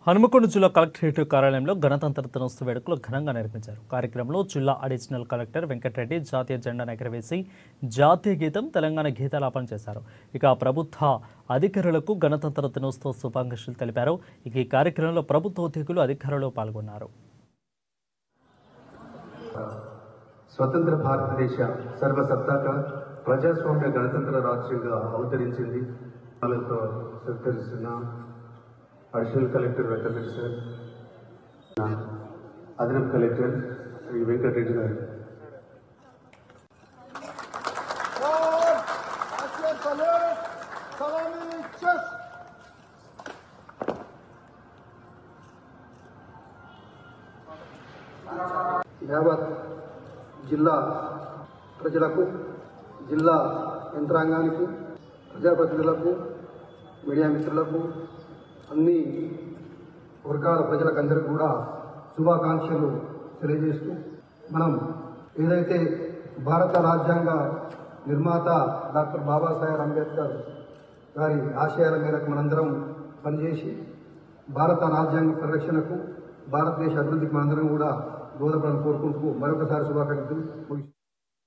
హనుమకొండ జిల్లా కలెక్టరేట్ కార్యాలయంలో గణతంత్ర దినోత్సవ వేడుకలు ఘనంగా నిర్వహించారు. కార్యక్రమంలో జిల్లా అడిషనల్ కలెక్టర్ వెంకటరెడ్డి జాతీయ జెండాను ఎగరవేసి జాతీయ గీతం, తెలంగాణ గీతాలాపన చేశారు. ఇక ప్రభుత్వ అధికారులకు గణతంత్ర దినోత్సవ శుభాకాంక్షలు తెలిపారు. ఇక ఈ కార్యక్రమంలో ప్రభుత్వ ఉద్యోగులు, అధికారులు పాల్గొన్నారు. స్వతంత్ర భారతదేశ సర్వసత్తాక ప్రజాస్వామ్య గణతంత్ర రాజ్యంగా అవతరించింది. వాళ్ళతో సత్కరిస్తున్న అడిషనల్ కలెక్టర్ వెంకటరెడ్డి సార్, అదనపు కలెక్టర్ శ్రీ వెంకటరెడ్డి గారు. యావత్ జిల్లా ప్రజలకు, జిల్లా యంత్రాంగానికి, ప్రజాప్రతినిధులకు, మీడియా మిత్రులకు, అన్ని వర్గాల ప్రజలకందరికీ కూడా శుభాకాంక్షలు తెలియజేస్తూ, మనం ఏదైతే భారత రాజ్యాంగ నిర్మాత డాక్టర్ బాబాసాహెబ్ అంబేద్కర్ గారి ఆశయాల మేరకు మనందరం పనిచేసి భారత రాజ్యాంగ పరిరక్షణకు, భారతదేశ అభివృద్ధికి మనందరం కూడా దోహదపడాలని కోరుకుంటూ మరొకసారి శుభాకాంక్షలు.